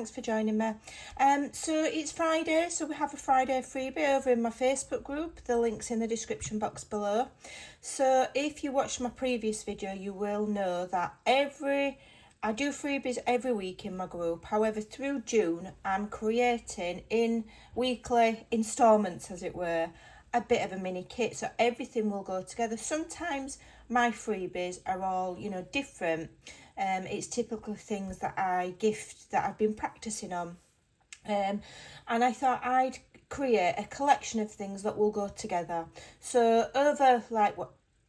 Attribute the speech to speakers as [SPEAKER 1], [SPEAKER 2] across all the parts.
[SPEAKER 1] thanks for joining me. So it's Friday, so we have a Friday freebie over in my Facebook group. The link's in the description box below. So if you watched my previous video, you will know that I do freebies every week in my group. However, through June, I'm creating in weekly installments, as it were, a bit of a mini kit, so everything will go together. Sometimes my freebies are all, different. It's typically things that I gift that I've been practicing on. And I thought I'd create a collection of things that will go together. So over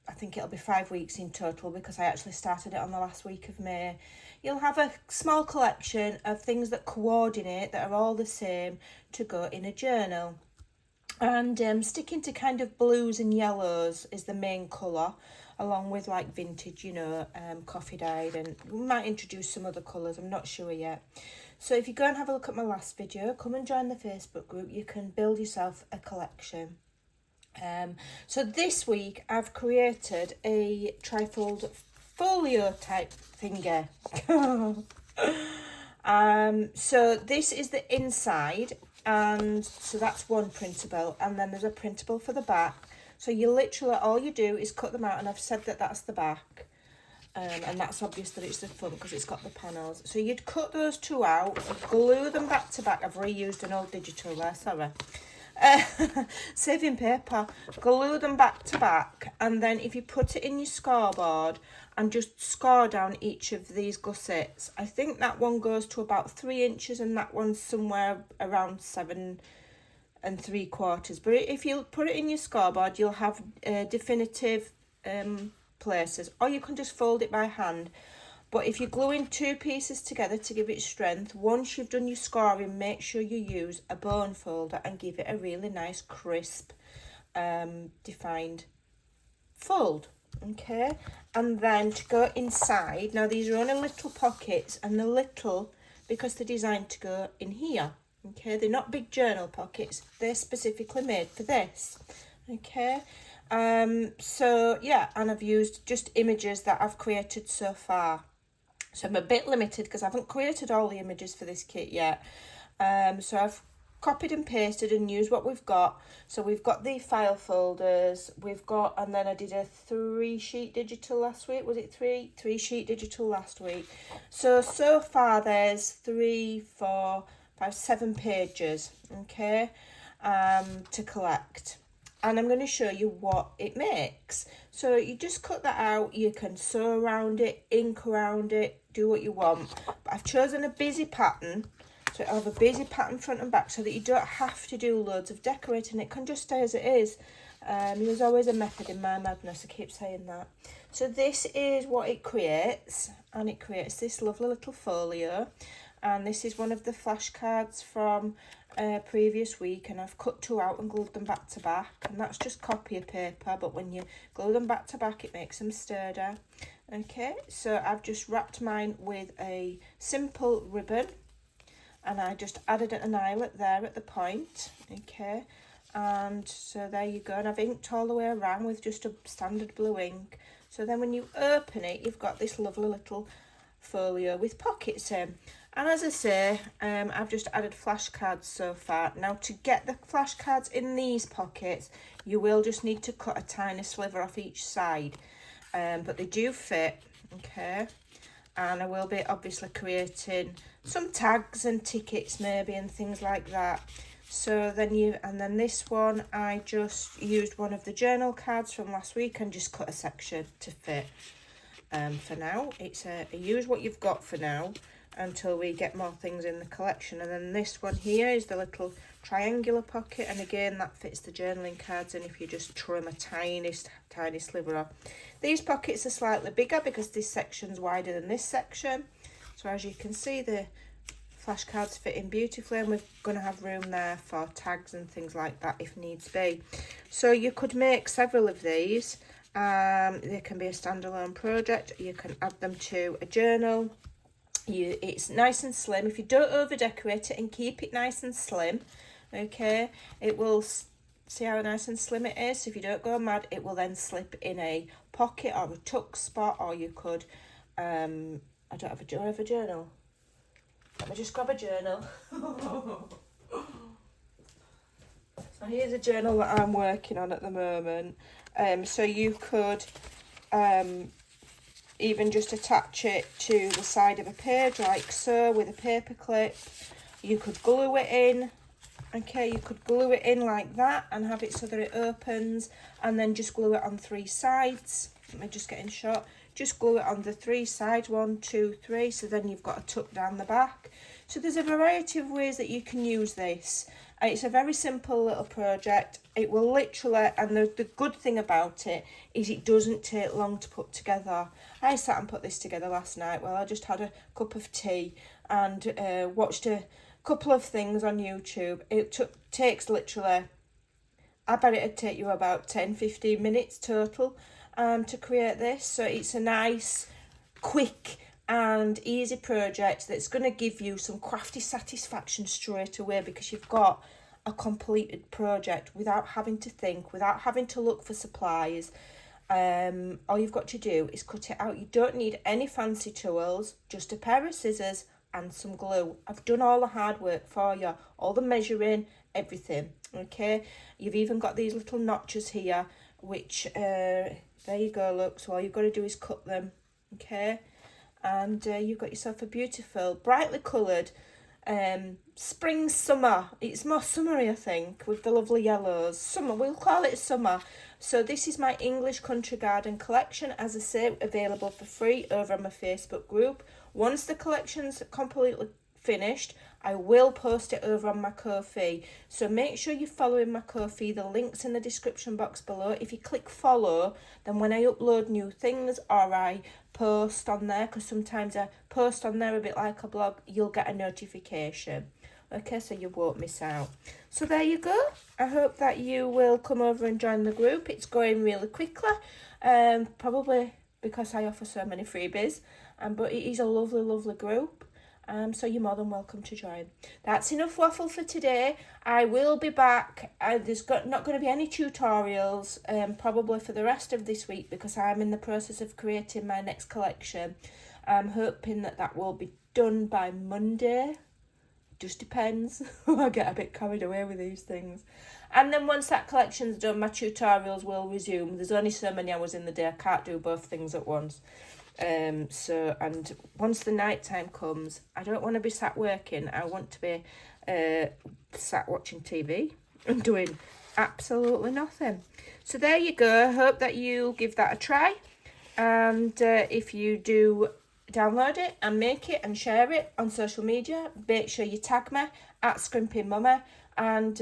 [SPEAKER 1] I think it'll be 5 weeks in total, because I actually started it on the last week of May. You'll have a small collection of things that coordinate, that are all the same, to go in a journal. And sticking to kind of blues and yellows is the main colour, along with like vintage, coffee dyed, and we might introduce some other colours, I'm not sure yet. So if you go and have a look at my last video, come and join the Facebook group, you can build yourself a collection. So this week I've created a trifold folio type thingy. So this is the inside, and so that's one printable, and then there's a printable for the back. So you literally, all you do is cut them out, and I've said that that's the back, and that's obvious that it's the front because it's got the panels. So you'd cut those two out, glue them back to back. I've reused an old digital there, sorry. Saving paper. Glue them back to back, and then if you put it in your scoreboard and just score down each of these gussets, I think that one goes to about 3 inches and that one's somewhere around 7 3/4. But if you put it in your scoreboard, you'll have definitive places, or you can just fold it by hand. But if you're gluing two pieces together to give it strength, once you've done your scoring, make sure you use a bone folder and give it a really nice, crisp, defined fold. Okay, and then to go inside, now these are only little pockets, and they're little because they're designed to go in here. Okay, they're not big journal pockets, they're specifically made for this. Okay, so yeah, and I've used just images that I've created so far. So I'm a bit limited because I haven't created all the images for this kit yet. So I've copied and pasted and used what we've got. So we've got the file folders, and then I did a 3-sheet digital last week. Was it 3-sheet digital last week? So far there's 3, 4, 5, 7 pages, okay, to collect. And I'm going to show you what it makes. So you just cut that out, you can sew around it, ink around it, do what you want. But I've chosen a busy pattern, so I have a busy pattern front and back, so that you don't have to do loads of decorating. It can just stay as it is. There's always a method in my madness, I keep saying that. So this is what it creates, and it creates this lovely little folio. And this is one of the flashcards from previous week, and I've cut 2 out and glued them back to back, and that's just copy paper, but when you glue them back to back it makes them sturdier. Okay, so I've just wrapped mine with a simple ribbon, and I just added an eyelet there at the point. Okay, and so there you go, and I've inked all the way around with just a standard blue ink. So then when you open it, you've got this lovely little folio with pockets in. And as I say, I've just added flashcards so far. Now, to get the flashcards in these pockets, you will just need to cut a tiny sliver off each side. But they do fit, okay? And I will be obviously creating some tags and tickets maybe and things like that. So then this one, I just used one of the journal cards from last week and just cut a section to fit. For now, it's use what you've got for now, until we get more things in the collection. And then this one here is the little triangular pocket, and again that fits the journaling cards in if you just trim a tiny sliver off. These pockets are slightly bigger because this section's wider than this section, so as you can see the flashcards fit in beautifully, and we're going to have room there for tags and things like that if needs be. So you could make several of these. They can be a standalone project, you can add them to a journal. It's nice and slim. If you don't over decorate it and keep it nice and slim, okay, it will, see how nice and slim it is. So if you don't go mad, it will then slip in a pocket or a tuck spot, or you could do I have a journal? Let me just grab a journal. So here's a journal that I'm working on at the moment. So you could even just attach it to the side of a page like so with a paper clip. You could glue it in. Okay, you could glue it in like that and have it so that it opens, and then just glue it on 3 sides. Let me just get in shot. Just glue it on the 3 sides, 1, 2, 3, so then you've got a tuck down the back. So there's a variety of ways that you can use this. It's a very simple little project. It will literally, and the good thing about it is it doesn't take long to put together. I sat and put this together last night while I just had a cup of tea and watched a couple of things on YouTube. It takes literally, I bet it'd take you about 10-15 minutes total to create this. So it's a nice, quick and easy project that's going to give you some crafty satisfaction straight away, because you've got a completed project without having to think, without having to look for supplies. All you've got to do is cut it out. You don't need any fancy tools, just a pair of scissors and some glue. I've done all the hard work for you, all the measuring, everything. Okay, you've even got these little notches here, which there you go, look. So all you've got to do is cut them. Okay, and you've got yourself a beautiful brightly coloured spring summer. It's more summery, I think, with the lovely yellows. Summer, we'll call it summer. So this is my English Country Garden collection, as I say, available for free over on my Facebook group. Once the collection's completely finished, I will post it over on my Ko-fi. So make sure you're following my Ko-fi. The link's in the description box below. If you click follow, then when I upload new things or I post on there, because sometimes I post on there a bit like a blog, you'll get a notification. Okay, so you won't miss out. So there you go. I hope that you will come over and join the group. It's going really quickly, probably because I offer so many freebies, but it is a lovely, lovely group. So you're more than welcome to join. That's enough waffle for today. I will be back. There's not going to be any tutorials probably for the rest of this week, because I'm in the process of creating my next collection. I'm hoping that will be done by Monday. Just depends. I get a bit carried away with these things. And then once that collection's done, my tutorials will resume. There's only so many hours in the day. I can't do both things at once. And once the night time comes, I don't want to be sat working. I want to be sat watching TV and doing absolutely nothing. So there you go. I hope that you give that a try. And if you do download it and make it and share it on social media, make sure you tag me at Scrimpingmommy, and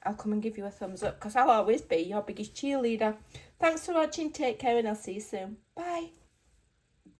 [SPEAKER 1] I'll come and give you a thumbs up, because I'll always be your biggest cheerleader. Thanks for watching. Take care, and I'll see you soon. Bye.